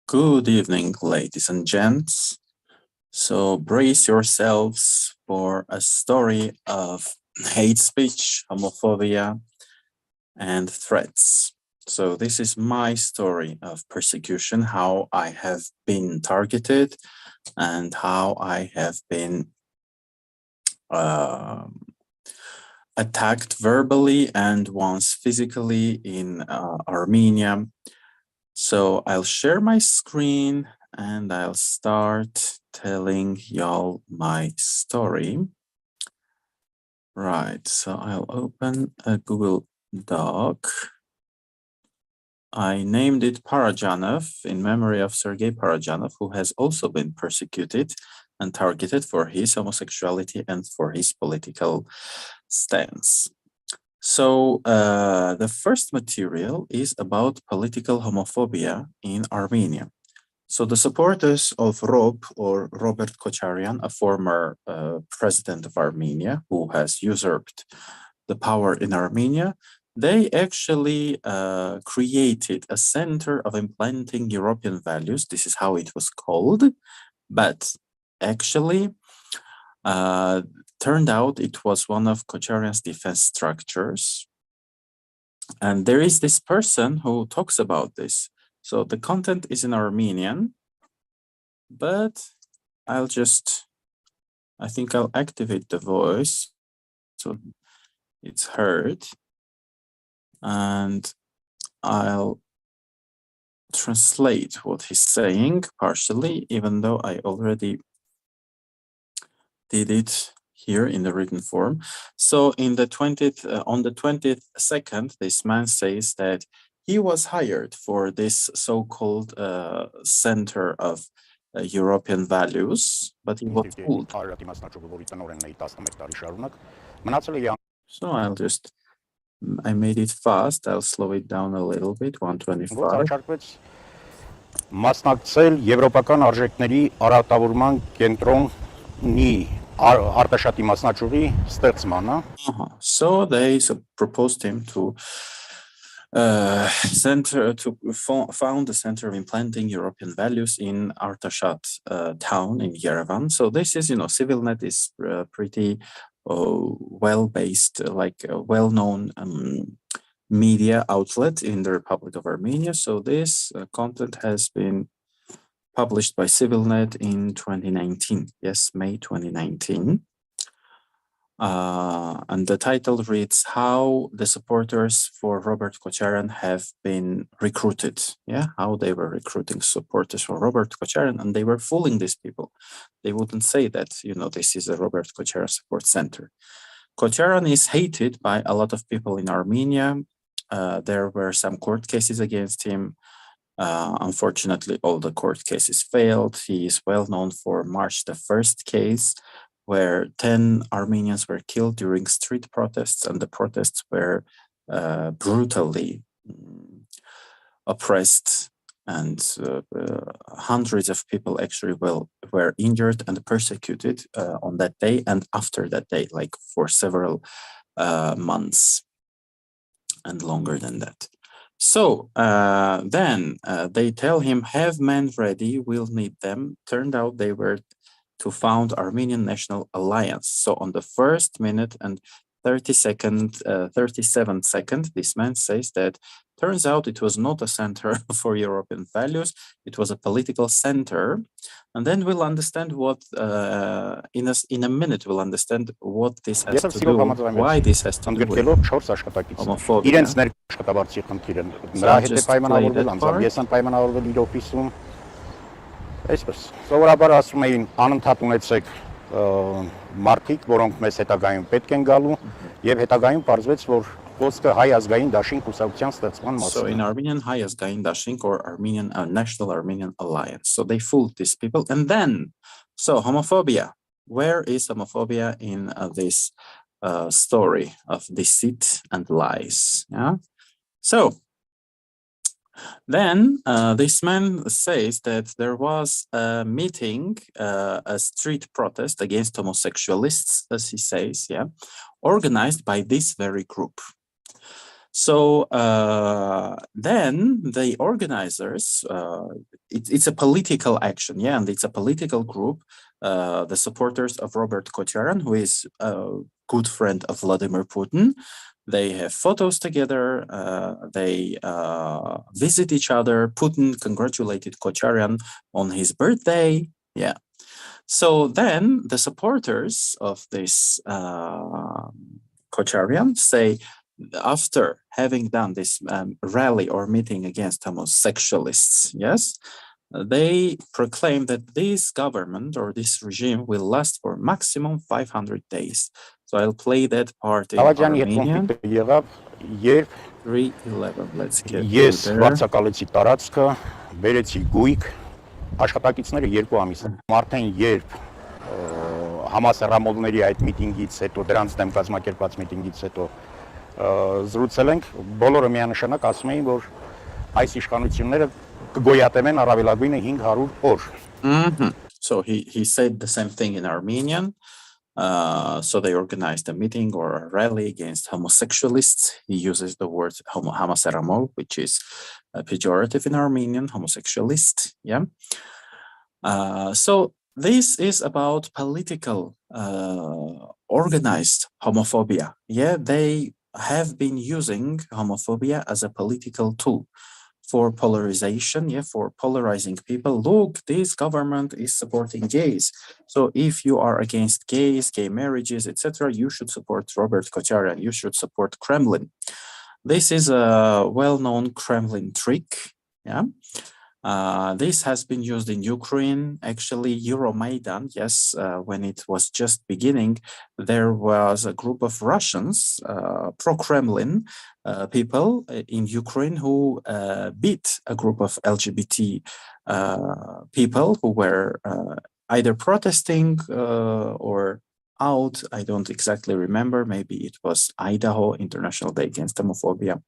Good evening, ladies and gents. So brace yourselves for a story of hate speech, homophobia, and threats. So this is my story of persecution, how I have been targeted and how I have been attacked verbally and once physically in Armenia. So I'll share my screen and I'll start telling y'all my story. Right, so I'll open a Google Doc. I named it Parajanov in memory of Sergei Parajanov, who has also been persecuted and targeted for his homosexuality and for his political stance. So the first material is about political homophobia in Armenia. So the supporters of Rob or Robert Kocharian, a former president of Armenia who has usurped the power in Armenia, they actually created a center of implanting European values. This is how it was called, but actually turned out it was one of Kocharian's defense structures. And there is this person who talks about this. So the content is in Armenian, but I think I'll activate the voice so it's heard. And I'll translate what he's saying partially, even though I already did it here in the written form. So in the 20th, on the 22nd, this man says that he was hired for this so-called center of European values, but he was fooled. So I made it fast. I'll slow it down a little bit, 125. Մասնակցել եվրոպական արժեքների արատավորման կենտրոնի արտաշատի մասնաճյուղի ստեղծմանը. So they proposed him to found the center of implanting European values in Artashat town in Yerevan. So this is, CivilNet is pretty well-based, like a well-known media outlet in the Republic of Armenia. So this content has been published by CivilNet in 2019. Yes, May 2019. And the title reads, how the supporters for Robert Kocharian have been recruited. Yeah, how they were recruiting supporters for Robert Kocharian, and they were fooling these people. They wouldn't say that, this is a Robert Kocharian support center. Kocharian is hated by a lot of people in Armenia. There were some court cases against him. Unfortunately, all the court cases failed. He is well known for March the 1st case, where 10 Armenians were killed during street protests, and the protests were brutally oppressed, and hundreds of people actually were injured and persecuted on that day and after that day, like for several months and longer than that. So then they tell him, have men ready, we'll need them. Turned out they were to found Armenian National Alliance. So on the 1st minute and 37 seconds, this man says that turns out it was not a center for European values, it was a political center. And then we'll understand what, in a minute, we'll understand what this has to do, why this has to do with homophobia. Այսպես սովորաբար ասում էին անընդհատ ունեցեք մարդիկ, որոնք մեզ հետագայում պետք են գալու եւ հետագայում բարձվեց որ խոսքը հայ ազգային դաշինք կուսակցության ստեղծման մասին. So in Armenian, Հայ ազգային դաշինք or Armenian National Armenian Alliance. So they fooled these people. And then, so homophobia. Where is homophobia in this story of deceit and lies? Yeah. So then this man says that there was a meeting, a street protest against homosexualists, as he says, yeah, organized by this very group. So then the organizers it's a political action, yeah, and it's a political group, the supporters of Robert Kotyarian, who is a good friend of Vladimir Putin. They have photos together, they visit each other. Putin congratulated Kotyarian on his birthday, yeah. So then the supporters of this Kotyarian say, after having done this rally or meeting against homosexualists, yes, they proclaim that this government or this regime will last for maximum 500 days. So I'll play that part in Ավաջանի հետ Armenian. կոնֆլիկտը եղավ, երբ 3:11. Let's get ես there. վարձակալեցի տարածքը, բերեցի գույք, աշխատակիցները 2 ամիս։ Արդեն երբ համասեռամոլների այդ միտինգից հետո, դրանց դեմ կազմակերպված միտինգից հետո զրուցել ենք, բոլորը միանշանակ ասում էին, որ այս իշխանությունները կգոյատևեն առավելագույնը 500 օր։ So he said the same thing in Armenian. So they organized a meeting or a rally against homosexualists. He uses the word hamaseramol, which is pejorative in Armenian, homosexualist. Yeah. So this is about political organized homophobia. Yeah, they have been using homophobia as a political tool for polarization, yeah, for polarizing people. Look, this government is supporting gays. So if you are against gays, gay marriages, etc., you should support Robert Kotyarian. You should support Kremlin. This is a well-known Kremlin trick, yeah. This has been used in Ukraine. Actually, Euromaidan, yes, when it was just beginning, there was a group of Russians, pro-Kremlin people in Ukraine who beat a group of LGBT people who were either protesting or out. I don't exactly remember. Maybe it was Idaho International Day Against Homophobia.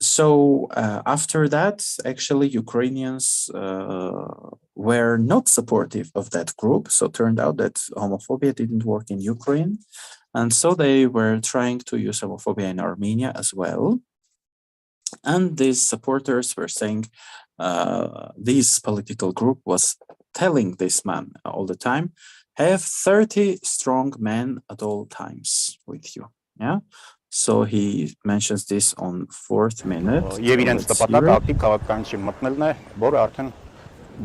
So after that, actually, Ukrainians were not supportive of that group. So it turned out that homophobia didn't work in Ukraine. And so they were trying to use homophobia in Armenia as well. And these supporters were saying, this political group was telling this man all the time, have 30 strong men at all times with you. Yeah. So he mentions this on 4th minute. Եվ իրենց տպատակը ակտիվ քաղաքականություն մտնելն է, որը արդեն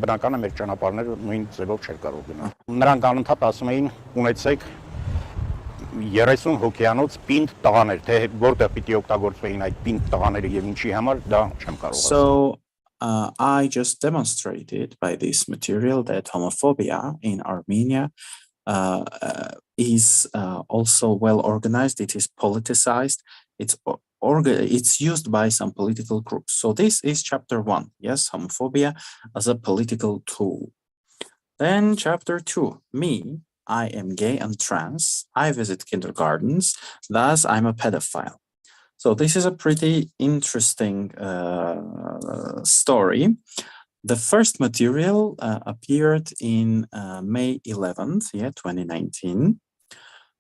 բնական է մեր ճանապարհները նույն ձևով չէր կարող գնալ։ Նրանք անընդհատ ասում էին ունեցեք 30 հոգեանոց պինդ տղաներ, թե որտեղ պիտի օգտագործվեին այդ պինդ տղաները եւ ինչի համար, դա չեմ կարող ասել։ So I just demonstrated by this material that homophobia in Armenia is also well organized. It is politicized. It's used by some political groups. So this is chapter 1. Yes, homophobia as a political tool. Then chapter 2. Me, I am gay and trans. I visit kindergartens. Thus, I'm a pedophile. So this is a pretty interesting story. The first material appeared in May 11th, 2019.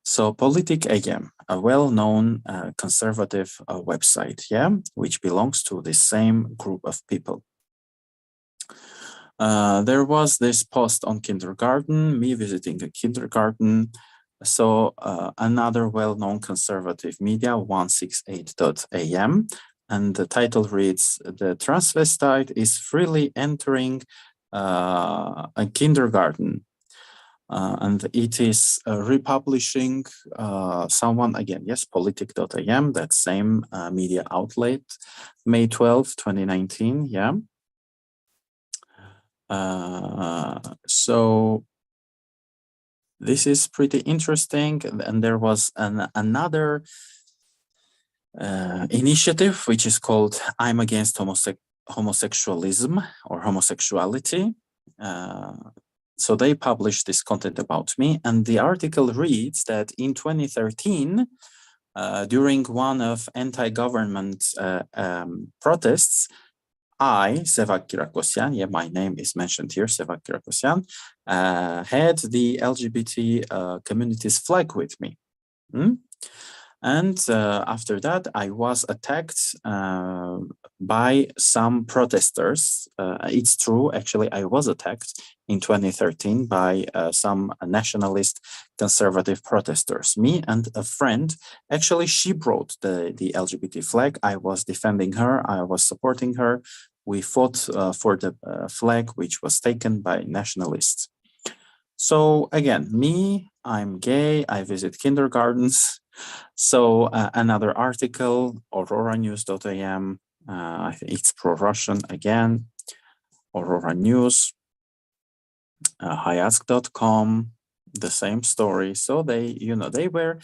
So Politic AM, a well-known conservative website, which belongs to the same group of people. There was this post on kindergarten, me visiting a kindergarten. So another well-known conservative media, 168.am. And the title reads, the transvestite is freely entering a kindergarten. And it is republishing someone, again, yes, politic.am, that same media outlet, May 12, 2019, so this is pretty interesting. And there was another initiative, which is called I'm Against Homosexualism or Homosexuality. So they published this content about me, and the article reads that in 2013, during one of anti-government protests, I, Sevak Kirakosyan, my name is mentioned here, Sevak Kirakosyan, had the LGBT community's flag with me. And after that, I was attacked by some protesters. It's true, actually, I was attacked in 2013 by some nationalist conservative protesters. Me and a friend, actually, she brought the LGBT flag. I was defending her, I was supporting her. We fought for the flag, which was taken by nationalists. So again, me, I'm gay, I visit kindergartens. So another article, auroranews.am, I think it's pro-Russian again, Aurora News, Hayask.com, the same story. So they, they were,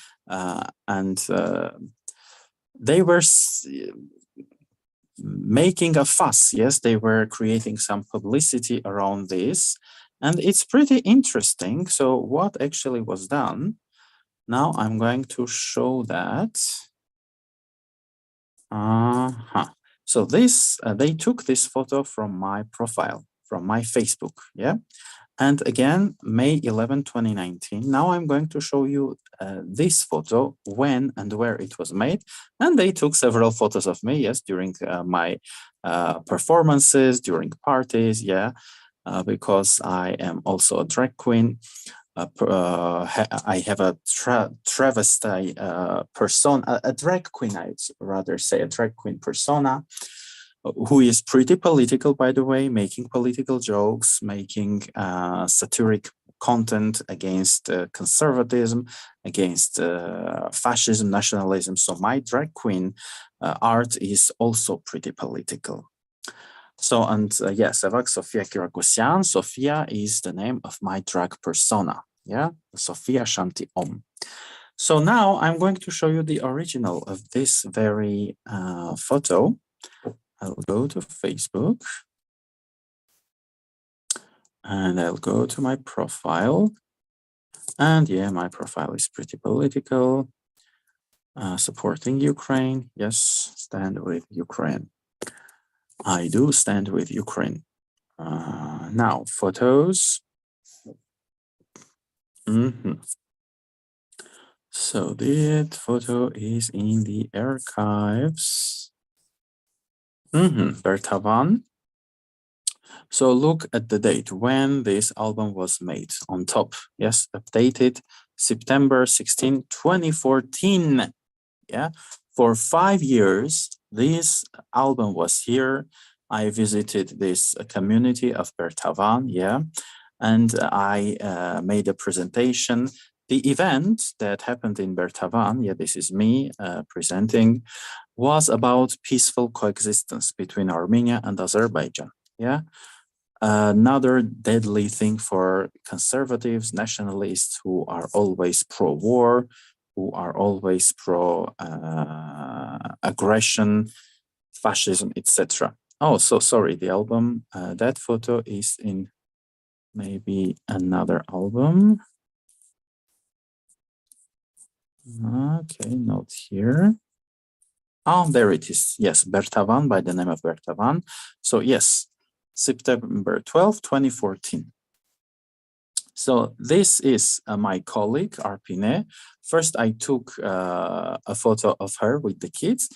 they were making a fuss. Yes, they were creating some publicity around this. And it's pretty interesting. So what actually was done? Now I'm going to show that. So this, they took this photo from my profile, from my Facebook, yeah? And again, May 11, 2019. Now I'm going to show you this photo, when and where it was made. And they took several photos of me, yes, during my performances, during parties, yeah, because I am also a drag queen. I have a travesti persona, a drag queen, I'd rather say a drag queen persona, who is pretty political, by the way, making political jokes, making satiric content against conservatism, against fascism, nationalism. So my drag queen art is also pretty political. So, and yes, Sevak Sofia Kyragosyan. Sofia is the name of my drag persona. Yeah, Sofia Shanti Om. So now I'm going to show you the original of this very photo. I'll go to Facebook and I'll go to my profile. And yeah, my profile is pretty political. Supporting Ukraine. Yes, stand with Ukraine. I do stand with Ukraine. Now, photos. So that photo is in the archives. Bertavan. So look at the date when this album was made on top. Yes, updated September 16, 2014. Yeah, for 5 years, this album was here. I visited this community of Bertavan, yeah, and I made a presentation. The event that happened in Bertavan, yeah, this is me presenting, was about peaceful coexistence between Armenia and Azerbaijan, yeah. Another deadly thing for conservatives, nationalists who are always pro-war, who are always pro-aggression, fascism, etc. Oh, so sorry, the album, that photo is in maybe another album. Okay, not here. Oh, there it is. Yes, Bertavan, by the name of Bertavan. So yes, September 12, 2014. So this is my colleague, Arpine. First, I took a photo of her with the kids,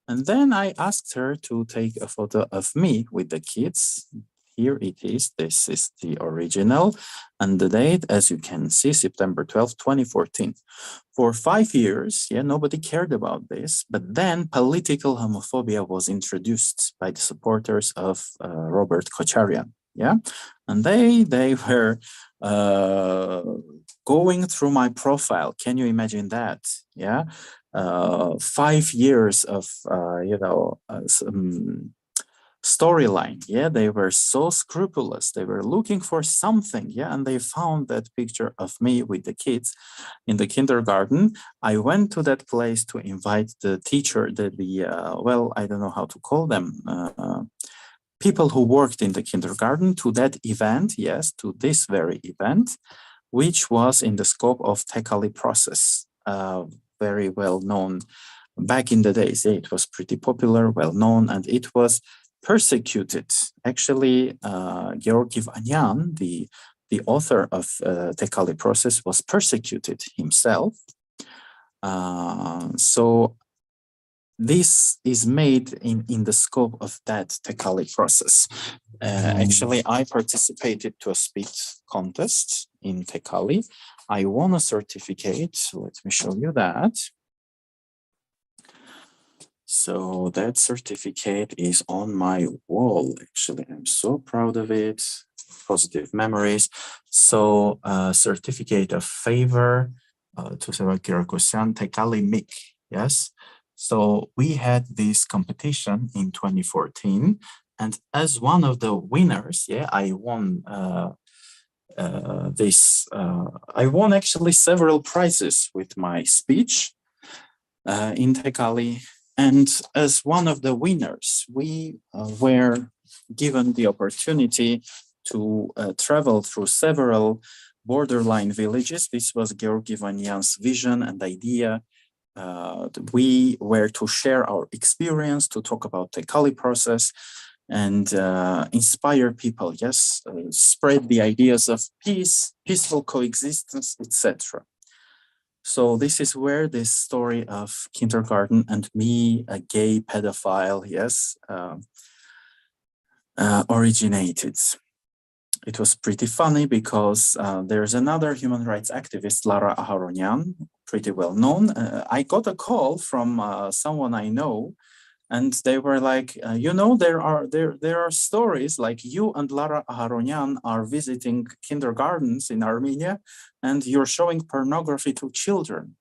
and then I asked her to take a photo of me with the kids. Here it is. This is the original. And the date, as you can see, September 12, 2014. For 5 years, yeah, nobody cared about this. But then political homophobia was introduced by the supporters of Robert Kocharian. Yeah, and they were going through my profile. Can you imagine that? Yeah, 5 years of storyline. Yeah, they were so scrupulous. They were looking for something. Yeah, and they found that picture of me with the kids in the kindergarten. I went to that place to invite the teacher, well, I don't know how to call them. People who worked in the kindergarten to that event, yes, to this very event, which was in the scope of Tekali process, very well known back in the days. Yeah, it was pretty popular, well known, and it was persecuted. Actually, Georgi Vanyan, the author of Tekali process, was persecuted himself. So this is made in the scope of that Tekali process. Actually, I participated to a speech contest in Tekali. I won a certificate. Let me show you that. So that certificate is on my wall. Actually, I'm so proud of it. Positive memories. So certificate of favor to Seva Kirokosyan Tekali Mik. Yes. So we had this competition in 2014, and as one of the winners, yeah, I won this. I won actually several prizes with my speech in Tekali, and as one of the winners, we were given the opportunity to travel through several borderline villages. This was Georgi Vanyan's vision and idea. We were to share our experience, to talk about the Kali process, and inspire people, yes, spread the ideas of peace, peaceful coexistence, etc. So this is where this story of kindergarten and me, a gay pedophile, yes, originated. It was pretty funny because there's another human rights activist, Lara Aharonyan, pretty well known. I got a call from someone I know, and they were like, there are stories like you and Lara Aharonyan are visiting kindergartens in Armenia, and you're showing pornography to children.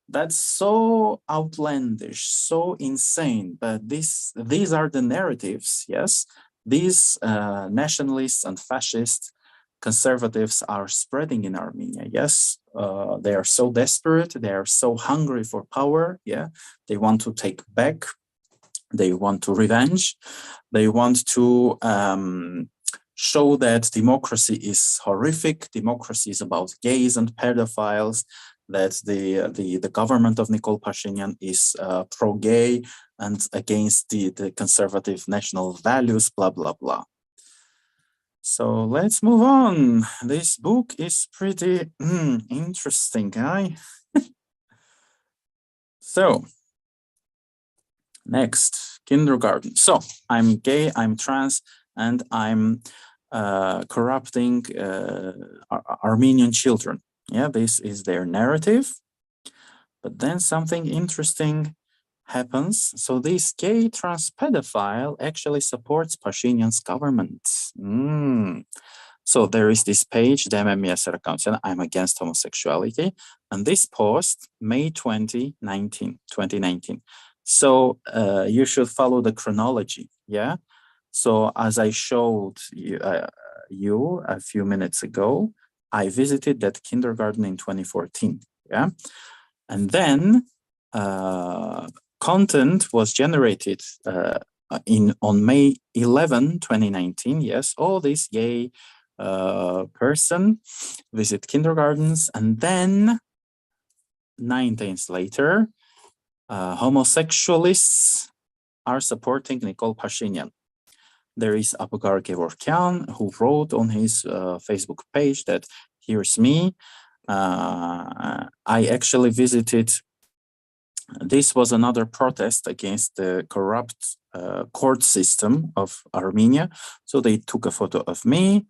That's so outlandish, so insane. But these are the narratives, yes. These nationalists and fascist conservatives are spreading in Armenia. Yes, they are so desperate. They are so hungry for power. Yeah, they want to take back. They want to revenge. They want to show that democracy is horrific. Democracy is about gays and pedophiles. That the government of Nikol Pashinyan is pro-gay and against the conservative national values, blah, blah, blah. So let's move on. This book is pretty interesting, guy. So next, kindergarten. So I'm gay, I'm trans, and I'm corrupting Armenian children. Yeah, this is their narrative. But then something interesting happens. So this gay trans pedophile actually supports Pashinyan's government. So there is this page, I'm against homosexuality. And this post, May 2019. So you should follow the chronology, yeah? So as I showed you a few minutes ago, I visited that kindergarten in 2014, yeah? And then content was generated on May 11, 2019. Yes, all these gay person visit kindergartens, and then 9 days later, homosexualists are supporting Nikol Pashinyan. There is Abugar Gevorkyan, who wrote on his Facebook page that here's me. I actually visited. This was another protest against the corrupt court system of Armenia. So they took a photo of me,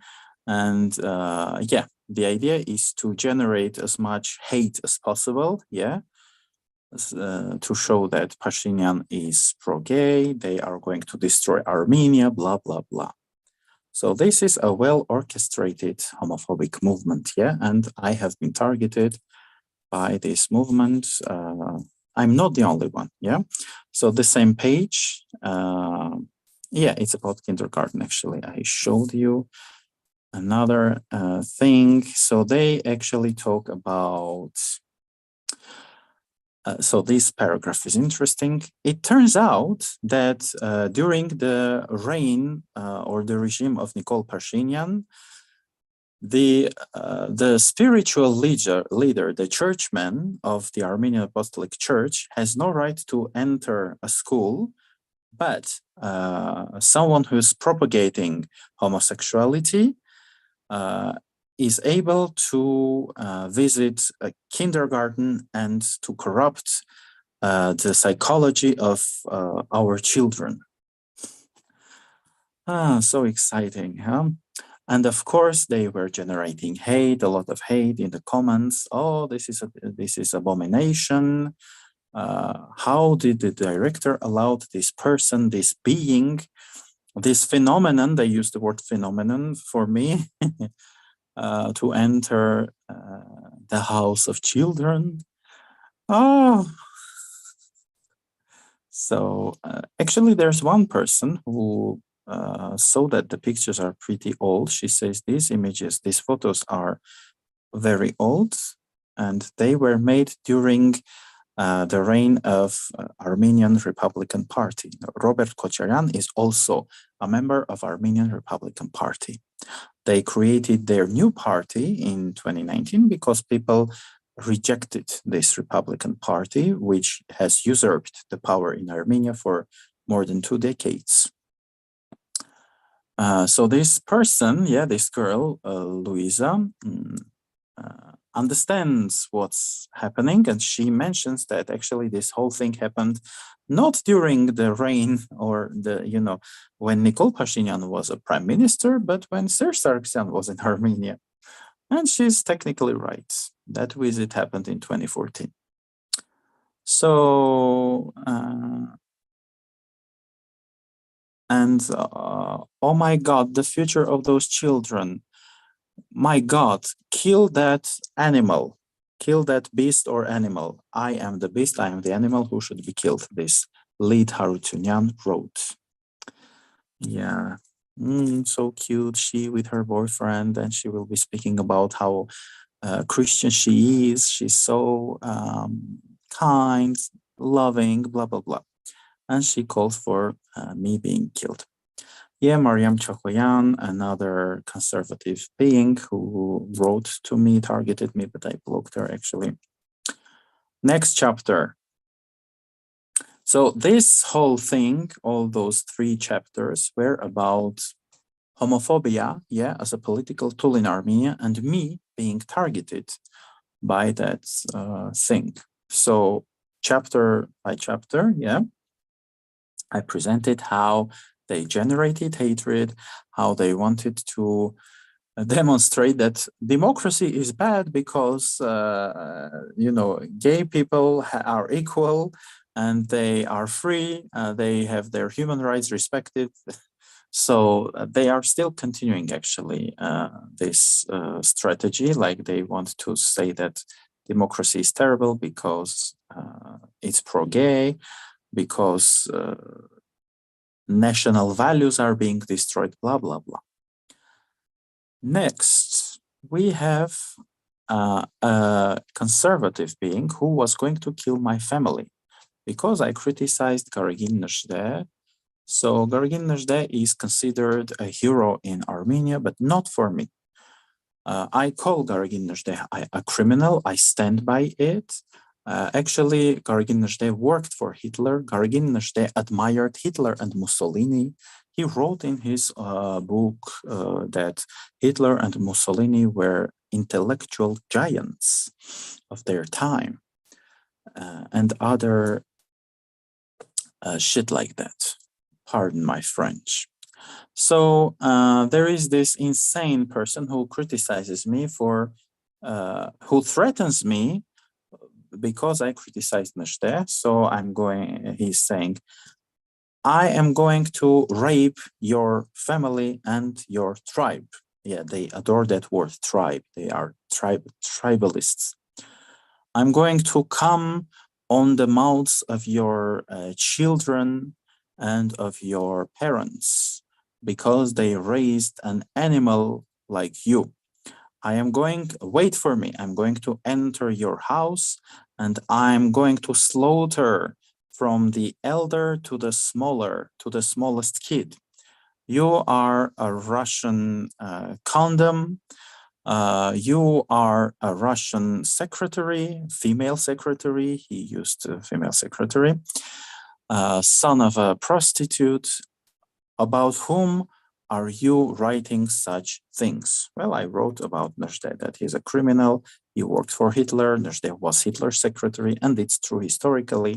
and yeah, the idea is to generate as much hate as possible. Yeah, to show that Pashinyan is pro-gay, they are going to destroy Armenia, blah, blah, blah. So this is a well-orchestrated homophobic movement, yeah? And I have been targeted by this movement. I'm not the only one, yeah? So the same page, yeah, it's about kindergarten, actually. I showed you another thing. So they actually talk about so this paragraph is interesting. It turns out that during the reign or the regime of Nikol Pashinyan, the spiritual leader, the churchman of the Armenian Apostolic Church, has no right to enter a school, but someone who's propagating homosexuality is able to visit a kindergarten and to corrupt the psychology of our children. So exciting, huh? And of course, they were generating hate, a lot of hate in the comments. Oh, this is abomination. How did the director allow this person, this being, this phenomenon? They use the word phenomenon for me to enter the house of children. Oh, so actually, there's one person who saw that the pictures are pretty old. She says these images, these photos are very old, and they were made during the reign of Armenian Republican Party. Robert Kocheryan is also a member of Armenian Republican Party. They created their new party in 2019 because people rejected this Republican Party, which has usurped the power in Armenia for more than 2 decades. So this person, this girl, Luisa, understands what's happening, and she mentions that actually this whole thing happened not during the reign or when Nikol Pashinyan was a prime minister, but when Serge Sargsyan was in Armenia. And she's technically right. That visit happened in 2014. So, oh my God, the future of those children. My God, kill that animal, kill that beast or animal. I am the beast, I am the animal who should be killed, this lead Harutyunyan wrote. Yeah, so cute, she with her boyfriend, and she will be speaking about how Christian she is. She's so kind, loving, blah, blah, blah. And she calls for me being killed. Yeah, Mariam Chakoyan, another conservative being who wrote to me, targeted me, but I blocked her actually. Next chapter. So this whole thing, all those 3 chapters were about homophobia, as a political tool in Armenia, and me being targeted by that thing. So chapter by chapter, I presented how they generated hatred, how they wanted to demonstrate that democracy is bad because, gay people are equal and they are free, they have their human rights respected. So they are still continuing actually this strategy, like they want to say that democracy is terrible because it's pro-gay, because national values are being destroyed, blah, blah, blah. Next, we have a conservative being who was going to kill my family because I criticized Garagin Nezhde. So Garagin Nezhde is considered a hero in Armenia, but not for me. I call Garagin Nezhde a criminal. I stand by it. Actually, Garagin Nezhde worked for Hitler. Garagin Nezhde admired Hitler and Mussolini. He wrote in his book that Hitler and Mussolini were intellectual giants of their time and other shit like that. Pardon my French. So there is this insane person who criticizes me who threatens me because I criticized Nezhde. So he's saying, I am going to rape your family and your tribe. Yeah, they adore that word, tribe. They are tribalists. I'm going to come on the mouths of your children and of your parents because they raised an animal like you. Wait for me, I'm going to enter your house and I'm going to slaughter from the elder to the smallest kid. You are a Russian condom. You are a Russian secretary, female secretary. He used a female secretary, son of a prostitute, about whom are you writing such things? Well, I wrote about Najde, that he's a criminal. He worked for Hitler. Najde was Hitler's secretary, and it's true historically.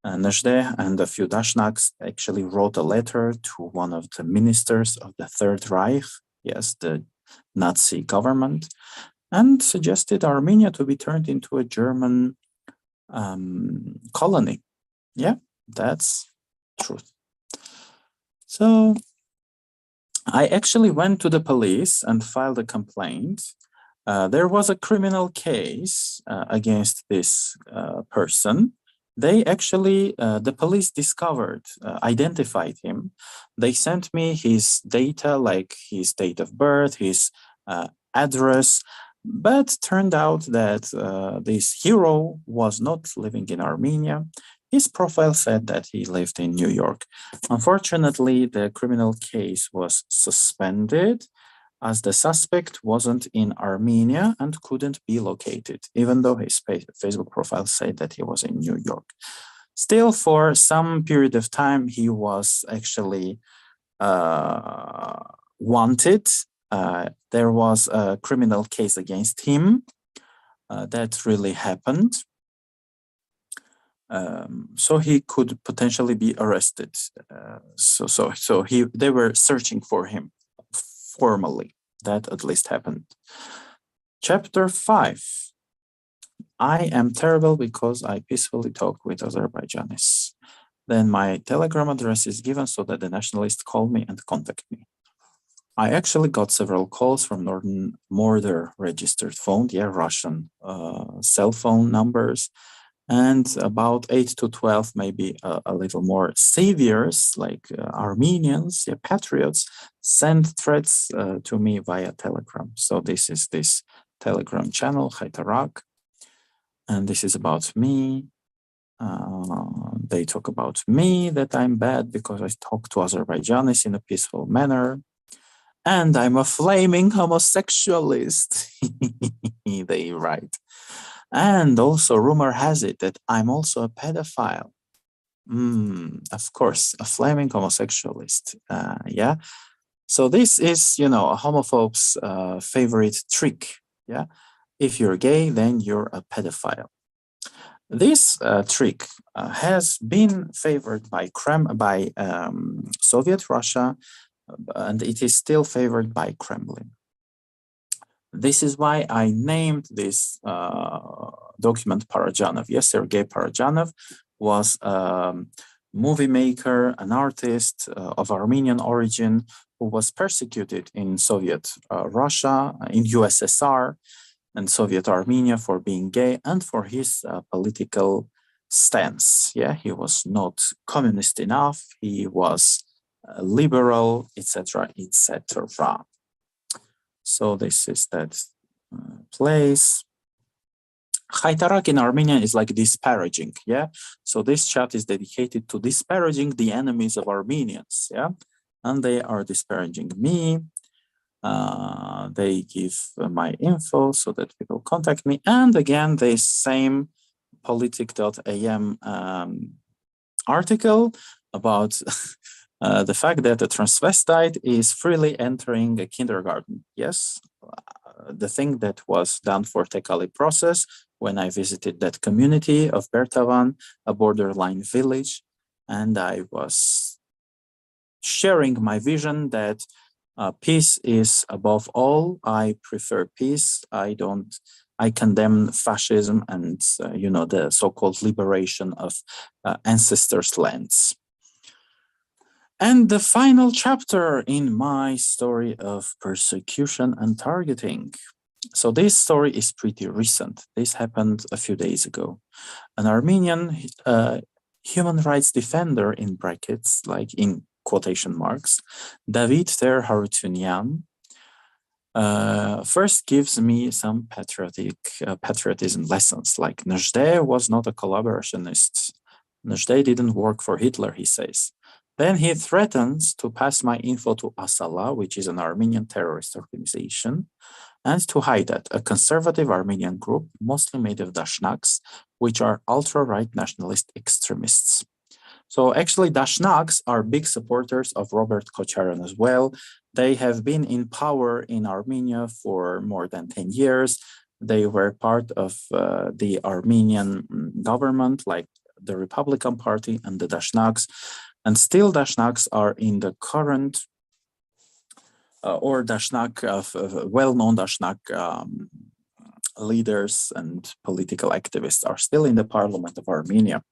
Najde and a few Dashnaks actually wrote a letter to one of the ministers of the Third Reich, yes, the Nazi government, and suggested Armenia to be turned into a German colony. Yeah, that's truth. So I actually went to the police and filed a complaint. There was a criminal case against this person. They actually, the police discovered, identified him. They sent me his data, like his date of birth, his address, but turned out that this hero was not living in Armenia. His profile said that he lived in New York. Unfortunately, the criminal case was suspended as the suspect wasn't in Armenia and couldn't be located, even though his Facebook profile said that he was in New York. Still, for some period of time, he was actually wanted. There was a criminal case against him. That really happened. So he could potentially be arrested. They were searching for him formally. That at least happened. Chapter 5. I am terrible because I peacefully talk with Azerbaijanis. Then my Telegram address is given so that the nationalists call me and contact me. I actually got several calls from Northern Mortar registered phone, Russian cell phone numbers, and about 8 to 12, maybe a little more saviors, like Armenians, patriots, send threats to me via Telegram. So this is this Telegram channel, Haitarak, and this is about me. They talk about me, that I'm bad because I talk to Azerbaijanis in a peaceful manner. And I'm a flaming homosexualist, they write. And also, rumor has it that I'm also a pedophile. Of course, a flaming homosexualist. Yeah. So this is, a homophobe's favorite trick. Yeah. If you're gay, then you're a pedophile. This trick has been favored by Soviet Russia, and it is still favored by Kremlin. This is why I named this document Parajanov. Yes, Sergei Parajanov was a movie maker, an artist of Armenian origin who was persecuted in Soviet Russia, in USSR and Soviet Armenia for being gay and for his political stance. Yeah, he was not communist enough, he was liberal, etc., etc. So this is that place. Haitarak in Armenian is like disparaging, So this chat is dedicated to disparaging the enemies of Armenians, And they are disparaging me. They give my info so that people contact me. And again, the same politic.am article about the fact that a transvestite is freely entering a kindergarten. Yes, the thing that was done for Tekali process when I visited that community of Bertavan, a borderline village, and I was sharing my vision that peace is above all. I prefer peace. I condemn fascism and the so-called liberation of ancestors' lands. And the final chapter in my story of persecution and targeting. So this story is pretty recent. This happened a few days ago. An Armenian human rights defender, in brackets, like in quotation marks, David Ter Harutyunyan, first gives me some patriotism lessons, like Najde was not a collaborationist. Najde didn't work for Hitler, he says. Then he threatens to pass my info to Asala, which is an Armenian terrorist organization, and to Haidat, a conservative Armenian group, mostly made of Dashnaks, which are ultra-right nationalist extremists. So actually, Dashnaks are big supporters of Robert Kocharan as well. They have been in power in Armenia for more than 10 years. They were part of the Armenian government, like the Republican Party and the Dashnaks. And still Dashnaks are in the current, or Dashnak, well-known Dashnak leaders and political activists are still in the parliament of Armenia.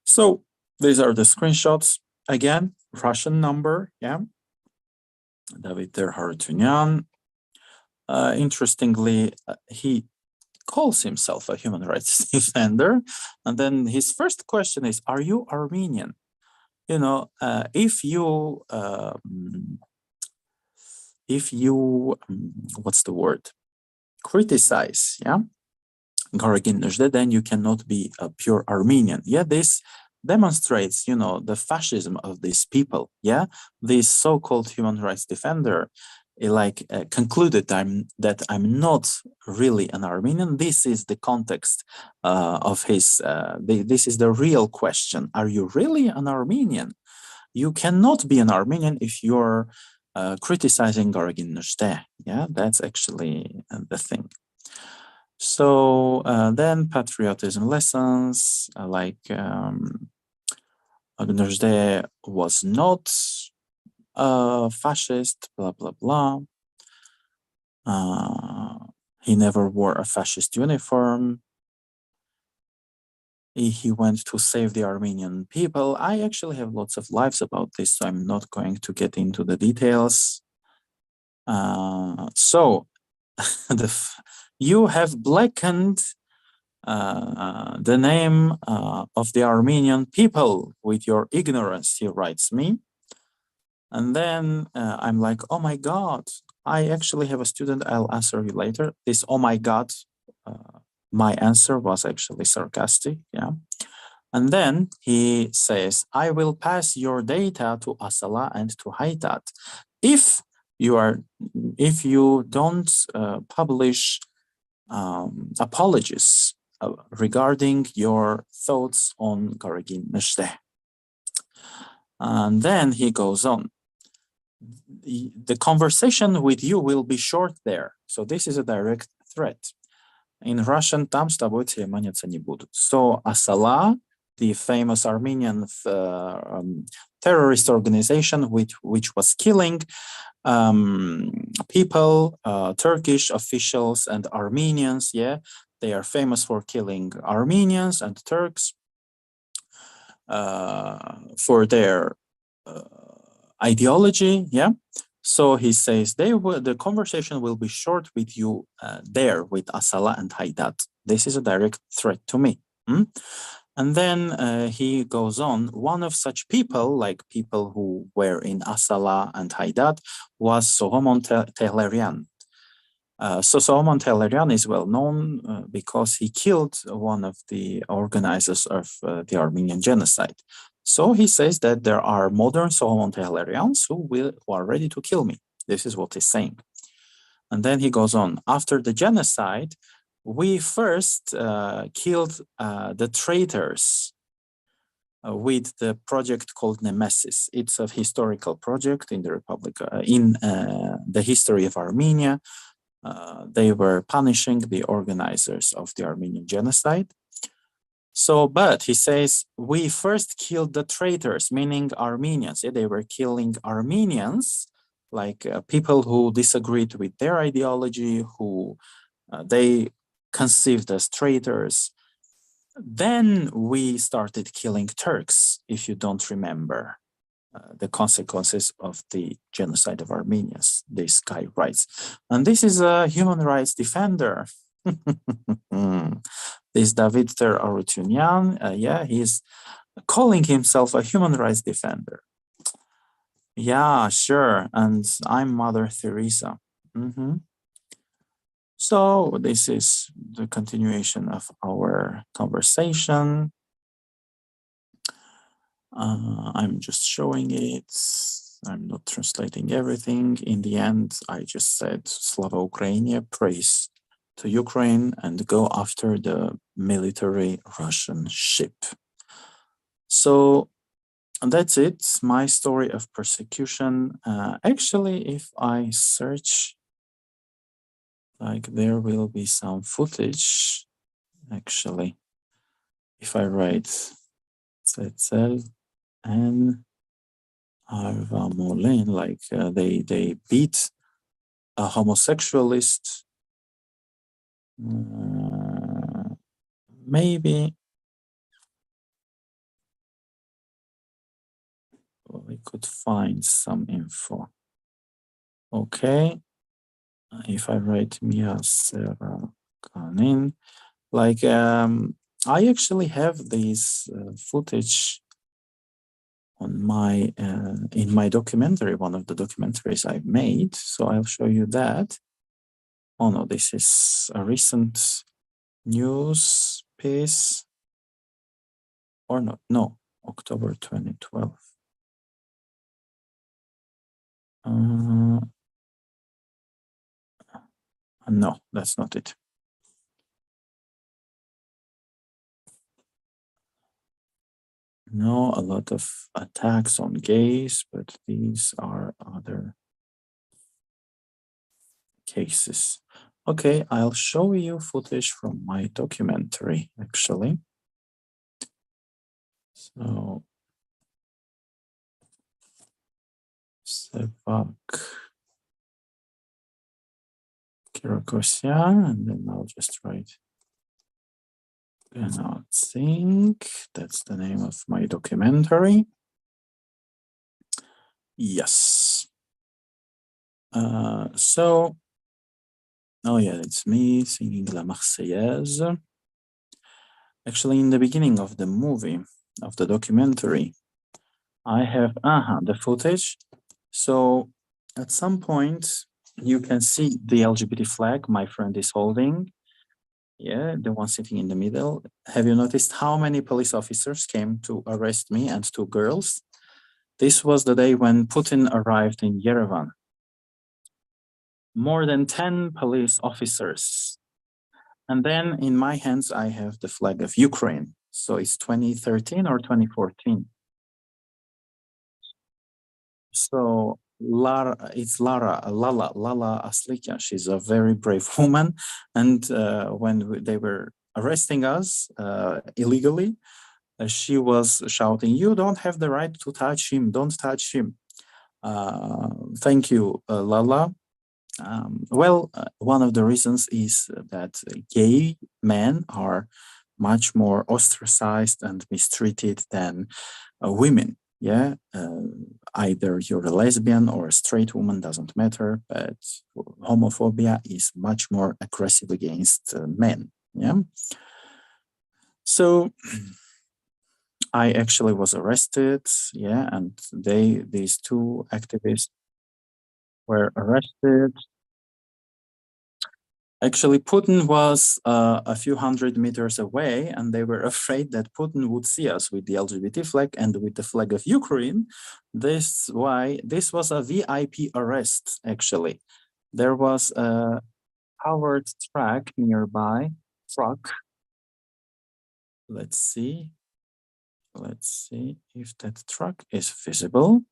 So these are the screenshots. Again, Russian number, yeah. David Harutyunyan. Interestingly, he calls himself a human rights defender. And then his first question is, are you Armenian? You know, if you, what's the word? Criticize, yeah, Gorogin-Nuzhde, then you cannot be a pure Armenian. Yeah, this demonstrates, you know, the fascism of these people. Yeah, this so-called human rights defender, concluded that I'm not really an Armenian. This is the context of his. This is the real question: are you really an Armenian? You cannot be an Armenian if you're criticizing Gorogin-Nuzhde. Yeah, that's actually the thing. So then patriotism lessons, Nuzhde was not a fascist, blah, blah, blah. He never wore a fascist uniform. He went to save the Armenian people. I actually have lots of lives about this, so I'm not going to get into the details. So you have blackened the name of the Armenian people with your ignorance, he writes me. And then I'm like, oh my God, I actually have a student, I'll answer you later. This, oh my God, my answer was actually sarcastic, yeah. And then he says, I will pass your data to Asala and to Haitat. If you don't publish apologies regarding your thoughts on Gorogin-Nuzhde. And then he goes on. The conversation with you will be short there. So this is a direct threat. In Russian, там с тобой церемониться не будут. So Asala, the famous Armenian terrorist organization which was killing people, Turkish officials and Armenians, yeah, they are famous for killing Armenians and Turks for their ideology, yeah. So he says the conversation will be short with you there with Asala and Haidat. This is a direct threat to me. And then he goes on, one of such people, like people who were in Asala and Haidat, was Soghomon Tehlerian. So Soghomon Tehlerian is well known because he killed one of the organizers of the Armenian genocide. So he says that there are modern Soghomon Tehlerians who are ready to kill me. This is what he's saying. And then he goes on, after the genocide, we first killed the traitors with the project called Nemesis. It's a historical project in the Republic, in the history of Armenia. They were punishing the organizers of the Armenian genocide. So, but he says, we first killed the traitors, meaning Armenians. Yeah, they were killing Armenians, like people who disagreed with their ideology, who they conceived as traitors. Then we started killing Turks, if you don't remember the consequences of the genocide of Armenians, this guy writes. And this is a human rights defender. This David Harutyunyan, yeah, he's calling himself a human rights defender. Yeah, sure. And I'm Mother Teresa. So this is the continuation of our conversation. I'm just showing it. I'm not translating everything. In the end, I just said Slava Ukraini, praise to Ukraine, and go after the military Russian ship. So And that's it, my story of persecution. Actually, if I search, like, there will be some footage, actually. If I write Tzetzel and Arva Molin, like they beat a homosexualist, maybe we could find some info. Okay, if I write Mia Sarah Kanin, like I actually have these footage on my in my documentary, one of the documentaries I've made. So I'll show you that. Oh no, this is a recent news piece, or not? No, October 2012. No, that's not it. No, a lot of attacks on gays, but these are other cases. Okay, I'll show you footage from my documentary, actually. So, Sevak Kirokosyan, and then I'll just write cannot think. That's the name of my documentary. Yes. So, oh yeah, it's me singing La Marseillaise. Actually, in the beginning of the movie, of the documentary, I have the footage. So at some point, you can see the LGBT flag my friend is holding. Yeah, the one sitting in the middle. Have you noticed how many police officers came to arrest me and two girls? This was the day when Putin arrived in Yerevan. More than 10 police officers. And then in my hands, I have the flag of Ukraine. So it's 2013 or 2014. So it's Lala Aslikia. She's a very brave woman. And when they were arresting us illegally, she was shouting, "You don't have the right to touch him. Don't touch him." Thank you, Lala. One of the reasons is that gay men are much more ostracized and mistreated than women. Yeah, either you're a lesbian or a straight woman, doesn't matter, but homophobia is much more aggressive against men. Yeah. So I actually was arrested. Yeah, and these two activists were arrested. Actually, Putin was a few hundred meters away, and they were afraid that Putin would see us with the LGBT flag and with the flag of Ukraine. This was a VIP arrest, actually. There was a powered truck nearby. Let's see. Let's see if that truck is visible.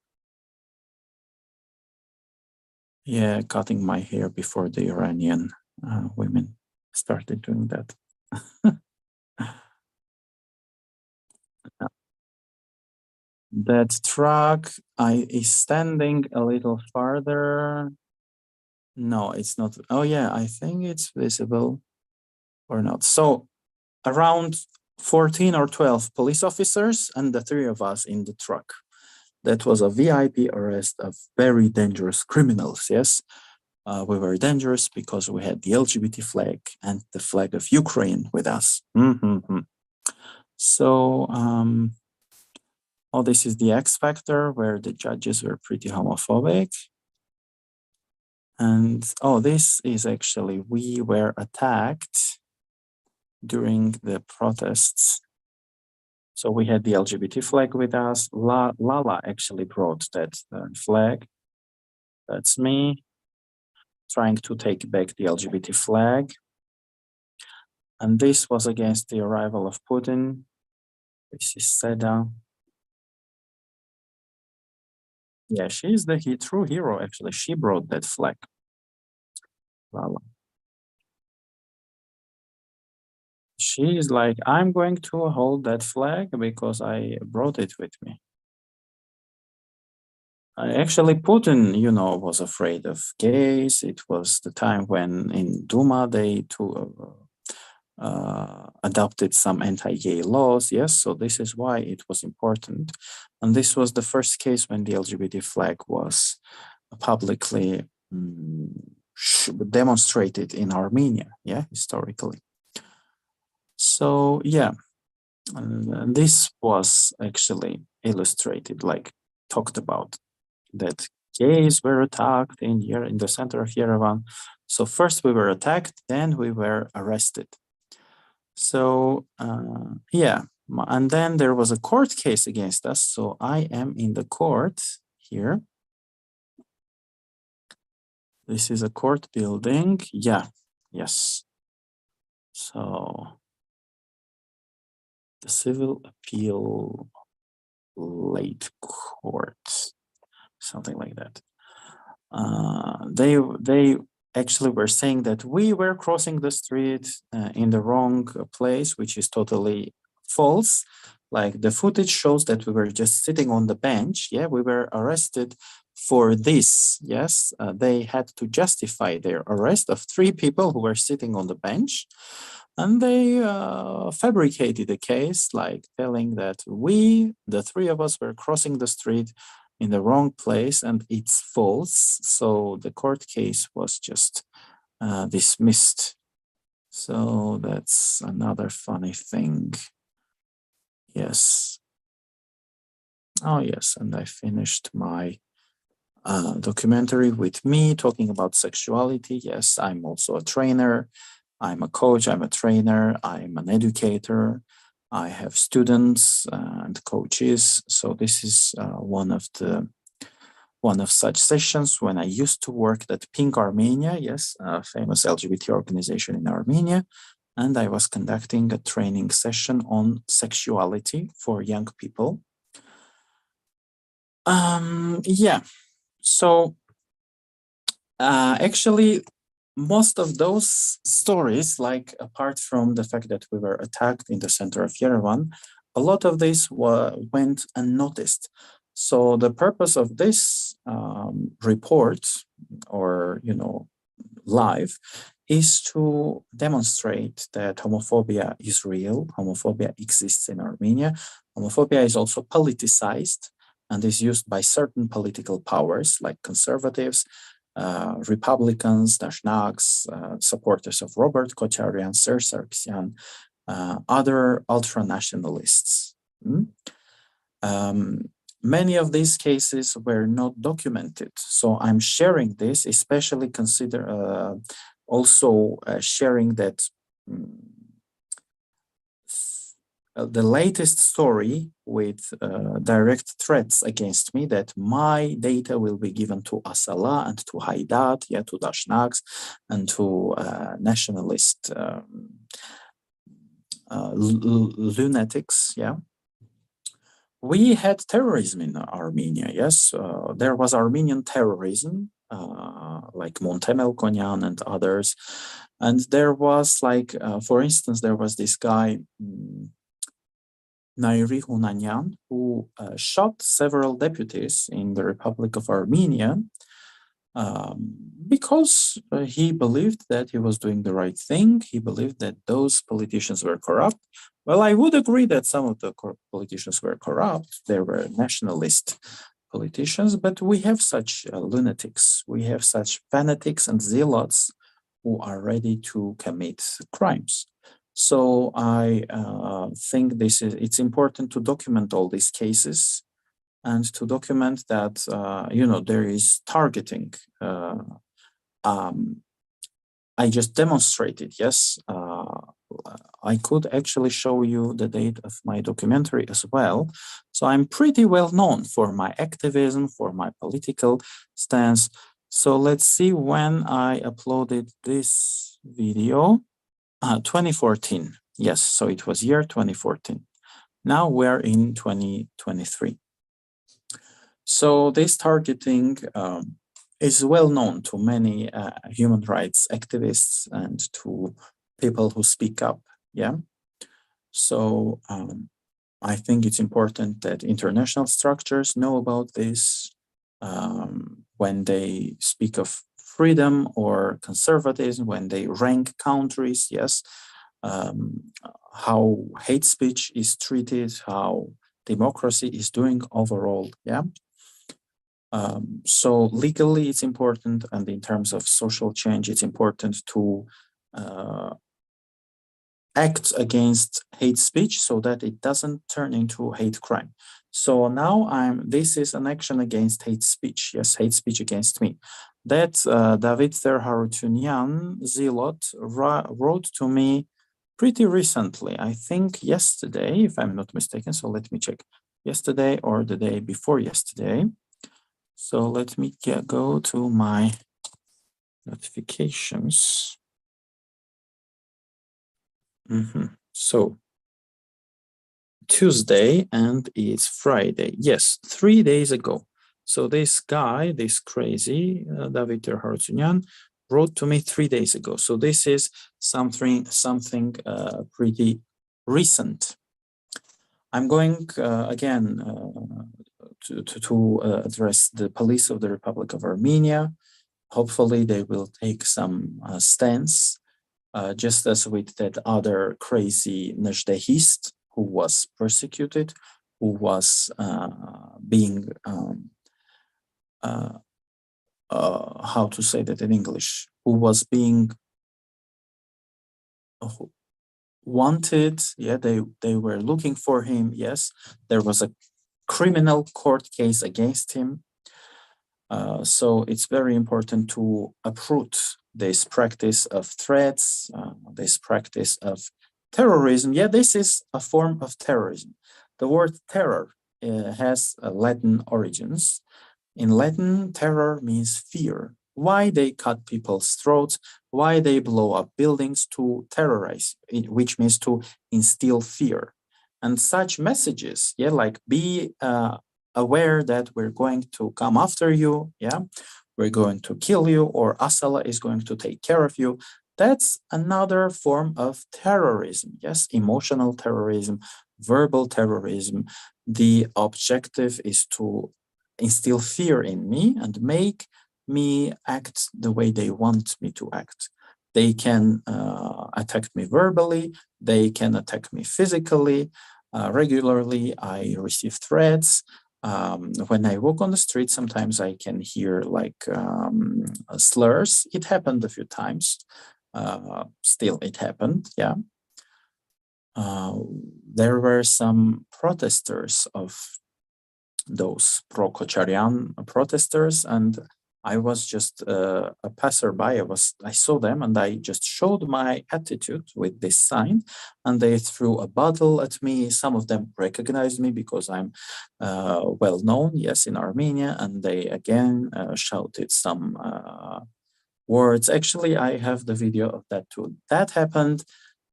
Yeah, cutting my hair before the Iranian women started doing that. That truck is standing a little farther. No, it's not. Oh yeah, I think it's visible or not. So around 14 or 12 police officers and the three of us in the truck. That was a VIP arrest of very dangerous criminals, yes? We were dangerous because we had the LGBT flag and the flag of Ukraine with us. So, this is the X Factor where the judges were pretty homophobic. And this is actually, we were attacked during the protests. So we had the LGBT flag with us. Lala actually brought that flag. That's me trying to take back the LGBT flag. And this was against the arrival of Putin. This is Seda. Yeah, she's the true hero, actually. She brought that flag. Lala. She is like, I'm going to hold that flag because I brought it with me. Actually, Putin, was afraid of gays. It was the time when in Duma they adopted some anti-gay laws. Yes, so this is why it was important. And this was the first case when the LGBT flag was publicly demonstrated in Armenia, yeah, historically. So, yeah, and this was actually illustrated, like talked about, that gays were attacked in the center of Yerevan. So first we were attacked, then we were arrested. So yeah, and then there was a court case against us. So I am in the court here. This is a court building. Yeah, yes. So the Civil Appeal Late Court, something like that. They actually were saying that we were crossing the street in the wrong place, which is totally false. Like the footage shows that we were just sitting on the bench. Yeah, we were arrested for this. Yes, they had to justify their arrest of 3 people who were sitting on the bench. And they fabricated a case, like telling that we, the 3 of us, were crossing the street in the wrong place, and it's false. So the court case was just dismissed. So that's another funny thing. Yes. Oh, yes. And I finished my documentary with me talking about sexuality. Yes, I'm also a trainer. I'm a coach. I'm a trainer. I'm an educator. I have students and coaches. So this is one of such sessions when I used to work at Pink Armenia, yes, a famous LGBT organization in Armenia. And I was conducting a training session on sexuality for young people. Yeah, so actually, most of those stories, like apart from the fact that we were attacked in the center of Yerevan, a lot of this went unnoticed. So the purpose of this report, or live, is to demonstrate that homophobia is real. Homophobia exists in Armenia. Homophobia is also politicized and is used by certain political powers like conservatives, Republicans, Dashnaks, supporters of Robert Kocharyan, Serge Sargsyan, other ultra-nationalists. Many of these cases were not documented. So I'm sharing this, especially sharing that the latest story with direct threats against me that my data will be given to Asala and to Haidat, yeah, to Dashnaks, and to nationalist lunatics, yeah. We had terrorism in Armenia, yes. There was Armenian terrorism, like Montemel Konyan and others. And there was for instance, there was this guy, Nairi Hunanyan, who shot several deputies in the Republic of Armenia because he believed that he was doing the right thing. He believed that those politicians were corrupt. Well, I would agree that some of the politicians were corrupt. There were nationalist politicians, but we have such lunatics. We have such fanatics and zealots who are ready to commit crimes. So I think it's important to document all these cases and to document that there is targeting. I just demonstrated, yes. I could actually show you the date of my documentary as well. So I'm pretty well known for my activism, for my political stance. So let's see when I uploaded this video. 2014. Yes, so it was year 2014. Now we're in 2023. So this targeting is well known to many human rights activists and to people who speak up. Yeah. So I think it's important that international structures know about this when they speak of freedom or conservatism, when they rank countries, yes, how hate speech is treated, how democracy is doing overall, yeah. So legally it's important, and in terms of social change, it's important to act against hate speech so that it doesn't turn into hate crime. So now this is an action against hate speech. Yes, hate speech against me. That David Terharutyunyan Zilot wrote to me pretty recently, I think yesterday, if I'm not mistaken. So let me check, yesterday or the day before yesterday. So let me go to my notifications. So Tuesday, and it's Friday. Yes, 3 days ago. So this guy, this crazy David Terharutyunyan, wrote to me 3 days ago. So this is something pretty recent. I'm going again to address the police of the Republic of Armenia. Hopefully they will take some stance, just as with that other crazy Najdehist who was persecuted, who was being, how to say that in English, who was being wanted. Yeah, they were looking for him. Yes, there was a criminal court case against him. So it's very important to uproot this practice of threats, this practice of terrorism. Yeah, this is a form of terrorism. The word terror has Latin origins. In Latin, terror means fear. Why they cut people's throats, why they blow up buildings to terrorize, which means to instill fear. And such messages, yeah, like be aware that we're going to come after you, yeah, we're going to kill you, or Asala is going to take care of you. That's another form of terrorism, yes, emotional terrorism, verbal terrorism. The objective is to instill fear in me and make me act the way they want me to act. They can attack me verbally, they can attack me physically. Regularly, I receive threats. When I walk on the street, sometimes I can hear like slurs. It happened a few times. Still, it happened, yeah. There were some protesters of those pro-Kocharian protesters, and I was just a passerby. I saw them, and I just showed my attitude with this sign, and they threw a bottle at me. Some of them recognized me because I'm well known, yes, in Armenia, and they again shouted some words. Actually, I have the video of that too. That happened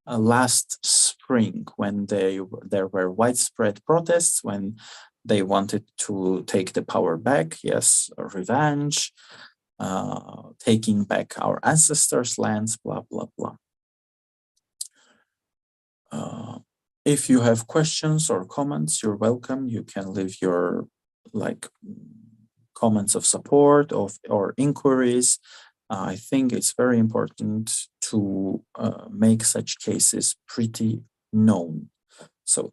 last spring when there were widespread protests, when they wanted to take the power back, yes, revenge, taking back our ancestors' lands, blah, blah, blah. If you have questions or comments, you're welcome. You can leave your comments of support or inquiries. I think it's very important to make such cases pretty known. So